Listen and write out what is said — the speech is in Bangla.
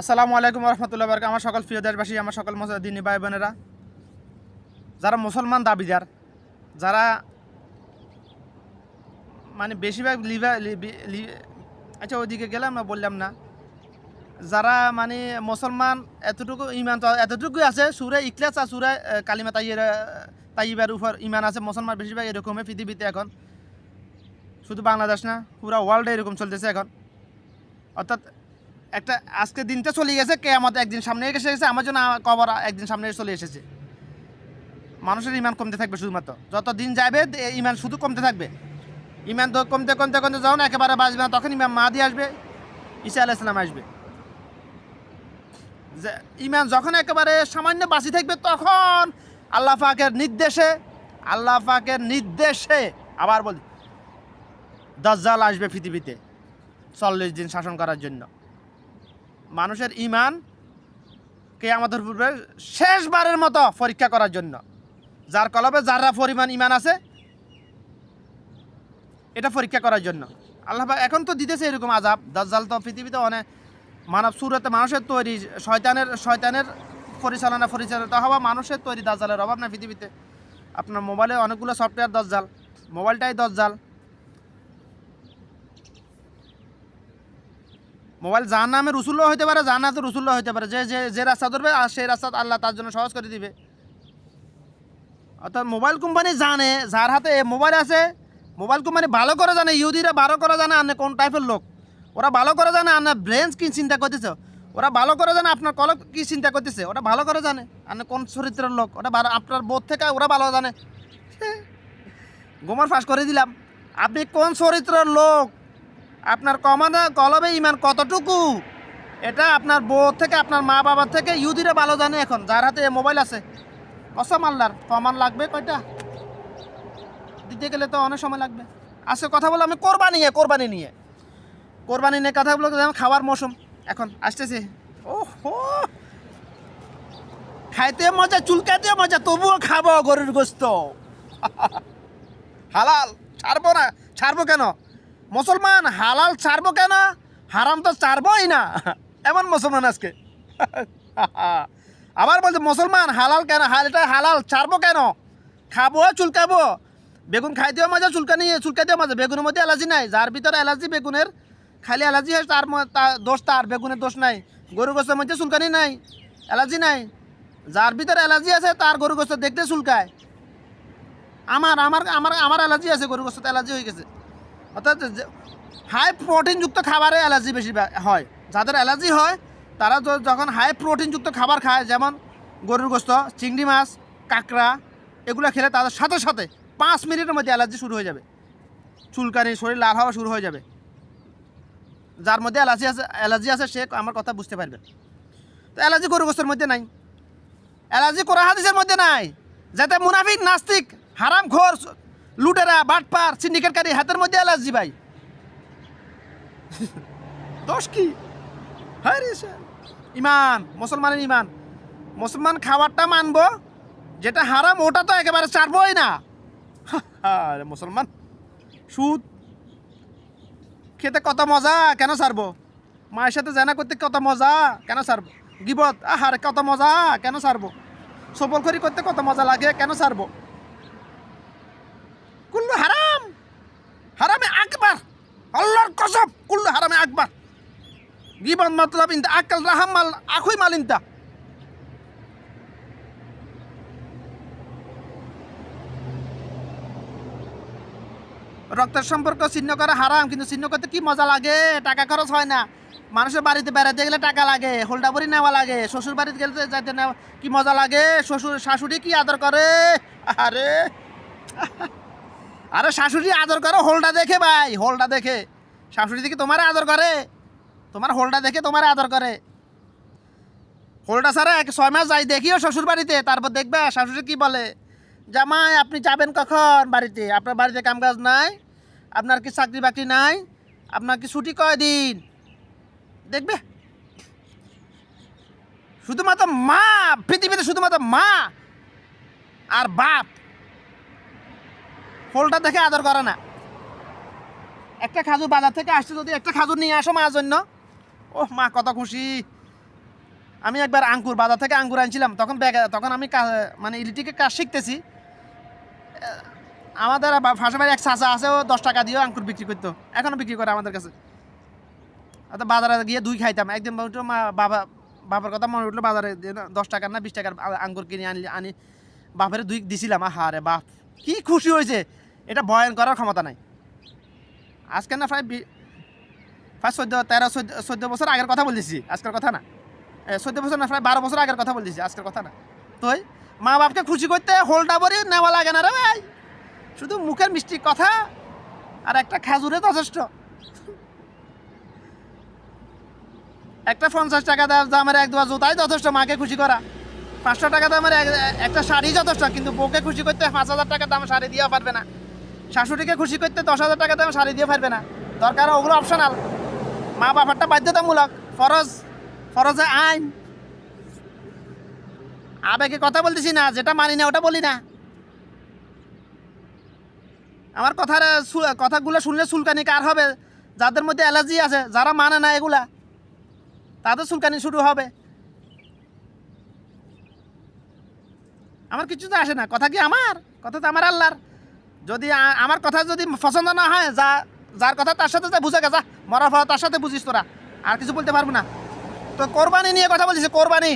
আসসালামু আলাইকুম রহমতুল্লাহ বারকাতুহু। আমার সকল প্রিয় দেশবাসী, আমার সকল দিনী ভাই বোনেরা, যারা মুসলমান দাবিদার, যারা মানে বেশিরভাগ আচ্ছা ওইদিকে গেলাম না, বললাম না, যারা মানে মুসলমান এতটুকু ইমান তো এতটুকুই আছে, সুরে ইখলাস আর সুরে কালিমা তাইয়্যিবার উপর ইমান আছে মুসলমান বেশিরভাগ এরকমই পৃথিবীতে এখন, শুধু বাংলাদেশ না, পুরো ওয়ার্ল্ডে এরকম চলতেছে এখন। অর্থাৎ একটা আজকে দিনটা চলে গেছে, কিয়ামত একদিন সামনে এসে গেছে, আমার জন্য কবর একদিন সামনে চলে এসেছে। মানুষের ইমান কমতে থাকবে শুধুমাত্র, যত দিন যাবে ইমান শুধু কমতে থাকবে। ইমান তো কমতে কমতে কমতে যখন একেবারে বাঁচবে না, তখন ইমাম মাহাদি আসবে, ঈসা আলাইহিস সালাম আসবে। যে ইমান যখন একেবারে সামান্য বাঁচি থাকবে, তখন আল্লাহ পাকের নির্দেশে আবার বলি দাজ্জাল আসবে পৃথিবীতে 40 দিন শাসন করার জন্য। মানুষের ইমান কিয়ামতের পূর্বে শেষবারের মতো পরীক্ষা করার জন্য। যার কলবে যারা পরিমাণ ইমান আছে, এটা পরীক্ষা করার জন্য আল্লাহ এখন তো দিতেছে এরকম আযাব। দাজ্জাল তো পৃথিবীতে অনেক মানব সুরতে মানুষের তৈরি, শয়তানের পরিচালিত হওয়া মানুষের তৈরি। দাজ্জালের অভাব না পৃথিবীতে। আপনার মোবাইলে অনেকগুলো সফটওয়্যার দাজ্জাল, মোবাইলটাই দাজ্জাল। মোবাইল যার নামে রসুল্লাহ হইতে পারে, যার নামে রসুল্লাহ হইতে পারে। যে রাস্তা ধরবে আর সেই রাস্তা আল্লাহ তার জন্য সহজ করে দিবে। অর্থাৎ মোবাইল কোম্পানি জানে, যার হাতে মোবাইল আছে, মোবাইল কোম্পানি ভালো করে জানে, ইহুদিরা ভালো করে জানে আপনি কোন টাইপের লোক। ওরা ভালো করে জানে আপনার ব্রেন কি চিন্তা করতেছে, ওরা ভালো করে জানে আপনার কলব কি চিন্তা করতেছে, ওরা ভালো করে জানে আপনি কোন চরিত্রের লোক। ওটা ভালো, আপনার বোধ থেকে ওরা ভালো জানে। গোমর ফাঁস করে দিলাম, আপনি কোন চরিত্রের লোক, আপনার কলবে ইমান কতটুকু, এটা আপনার বোধ থেকে, আপনার মা বাবার থেকে ইহুদিরা ভালো জানে। এখন যার হাতে মোবাইল আছে, কসম আল্লাহর, প্রমাণ লাগবে কয়টা দিতে গেলে তো অনেক সময় লাগবে। আজকে কথা বলে আমি কোরবানি নিয়ে কথা বলে, খাওয়ার মৌসুম এখন আসতেছে। ওহো, খাইতে মজা, চুলকাতে মজা, তবুও খাবো গরুর গোস্ত। হালাল ছাড়বো না, ছাড়বো কেন? মুসলমান হালাল ছাড়বো কেন? হারাম তো ছাড়বোই না, এমন মুসলমান আজকে। আবার বলছে মুসলমান হালাল কেন, এটা হালাল ছাড়বো কেন? খাবো, চুলকাবো। বেগুন খাইতেও মজা, চুলকাতেও মজা। বেগুনের মধ্যে অ্যালার্জি নাই, যার ভিতরে অ্যালার্জি বেগুনের, খালি অ্যালার্জি হয় তার দোষ, তার বেগুনের দোষ নাই। গরু গোস্তের মধ্যে চুলকানি নাই, অ্যালার্জি নাই। যার ভিতরে অ্যালার্জি আছে তার গরু গোস্ত দেখতে চুলকায়। আমার আমার আমার আমার অ্যালার্জি আছে, গরু গোস্ত অ্যালার্জি হয়ে গেছে। অর্থাৎ হাই প্রোটিনযুক্ত খাবারে অ্যালার্জি বেশি হয়। যাদের অ্যালার্জি হয় তারা যখন হাই প্রোটিনযুক্ত খাবার খায়, যেমন গরুর গোস্ত, চিংড়ি মাছ, কাঁকড়া, এগুলো খেলে তাদের সাথে সাথে 5 মিনিটের মধ্যে অ্যালার্জি শুরু হয়ে যাবে, চুলকানি, শরীর লাল হওয়া শুরু হয়ে যাবে। যার মধ্যে অ্যালার্জি আছে সে আমার কথা বুঝতে পারবে। তো অ্যালার্জি গরুর গোস্তের মধ্যে নাই, অ্যালার্জি কোরআন হাদিসের মধ্যে নাই। যাতে মুনাফিক, নাস্তিক, হারামখোর, লুটেরা, বাটপার, সিন্ডিকেটকারী হাতের মধ্যে অ্যালার্জি। ভাই দোষ কি? হ্যাঁ রে, ইমান, মুসলমানের ইমান। মুসলমান খাবারটা মানবো, যেটা হারাম ওটা তো একেবারে ছাড়বোই না। মুসলমান সুদ খেতে কত মজা, কেন ছাড়বো? মায়ের সাথে জানা করতে কত মজা, কেন ছাড়বো? গিবত আহারে কত মজা, কেন ছাড়বো? সফলখড়ি করতে কত মজা লাগে, কেন ছাড়বো? কুল্লু হারাম, হারামে আকবার, আল্লাহর কসম, কুল্লু হারামে আকবার। গিবত মতলব ইনতা আকাল রাহাম মাল আখুই মাল ইনতা। রক্তের সম্পর্ক ছিন্ন করা হারাম, কিন্তু ছিন্ন করতে কি মজা লাগে, টাকা খরচ হয় না। মানুষের বাড়িতে বেড়াতে গেলে টাকা লাগে, হোল্ডাবরি নেওয়া লাগে। শ্বশুর বাড়িতে গেলে যাইতে নেওয়া কি মজা লাগে। শাশুড়ি কি আদর করে, আরে আরে শাশুড়ি আদর করে হোল্ডা দেখে। ভাই হোল্ডা দেখে, শাশুড়ি দেখে তোমার আদর করে, তোমার হোল্ডা দেখে তোমার আদর করে। হোল্ডা ছাড়া 6 মাস যাই দেখিও শ্বশুর বাড়িতে, তারপর দেখবে শাশুড়ি কি বলে, জামাই আপনি যাবেন কখন বাড়িতে? আপনার বাড়িতে কামকাজ নাই? আপনার কি চাকরি বাকরি নাই? আপনার কি ছুটি কয়দিন? দেখবে শুধুমাত্র মা, পৃথিবীতে শুধুমাত্র মা আর বাপ হোলটা দেখে আদর করে না। একটা খাজুর বাজার থেকে আসছে, যদি একটা খাজুর নিয়ে আসো মার জন্য, ওহ মা কত খুশি, আমি একবার আঙ্গুর বাজার থেকে আঙ্গুর আনছিলাম, তখন আমি মানে ইলেকট্রিকের কাজ শিখতেছি। আমাদের ফাঁসে বাড়ি এক চাচা আছে, ও 10 টাকা দিয়েও আঙ্গুর বিক্রি করতো, এখনও বিক্রি করে আমাদের কাছে। অর্থাৎ বাজারে গিয়ে দুই খাইতাম। একদিন উঠলো বাবার কথা মনে উঠলো, বাজারে 10 টাকার না 20 টাকার আঙ্গুর কিনে আনি বাপের দুই দিছিলাম। আহারে বাপ কি খুশি হয়েছে, এটা বয়ান করার ক্ষমতা নাই। আজকে না প্রায় 14 বছর আগের কথা বলতেছি, আজকের কথা না। 14 বছর না, প্রায় 12 বছর আগের কথা বলতেছি, আজকের কথা না। তো মা বাপকে খুশি করতে হোলটা বড়ি নেওয়া লাগে না রে ভাই, শুধু মুখের মিষ্টি কথা আর একটা খেজুরে যথেষ্ট। একটা 50 টাকা দামের এক দোয়া জুতাই যথেষ্ট মাকে খুশি করা। 500 টাকা দামের একটা শাড়ি যথেষ্ট, কিন্তু বউকে খুশি করতে 5000 টাকা দামের শাড়ি দিয়েও পারবে না। শাশুড়িকে খুশি করতে 10,000 টাকা দামের শাড়ি দিয়ে পারবে না। দরকার ওগুলো অপশনাল। মা বাবারটা বাধ্যতামূলক, ফরজে আইন। আবেগে কথা বলতেছি না, যেটা মানি না ওটা বলি না। আমার কথাগুলো শুনলে চুলকানি কার হবে? যাদের মধ্যে অ্যালার্জি আছে, যারা মানে না এগুলা, তাদের চুলকানি শুরু হবে। আমার কিছু তো আসে না, কথা কি আমার? কথা তো আমার আল্লাহর। যদি আমার কথা যদি পছন্দ না হয়, যার কথা তার সাথে বুঝে গেছা, মরার ফলে তার সাথে বুঝিস তোরা, আর কিছু বলতে পারবো না। তো কোরবানি নিয়ে কথা বলছিস, কোরবানি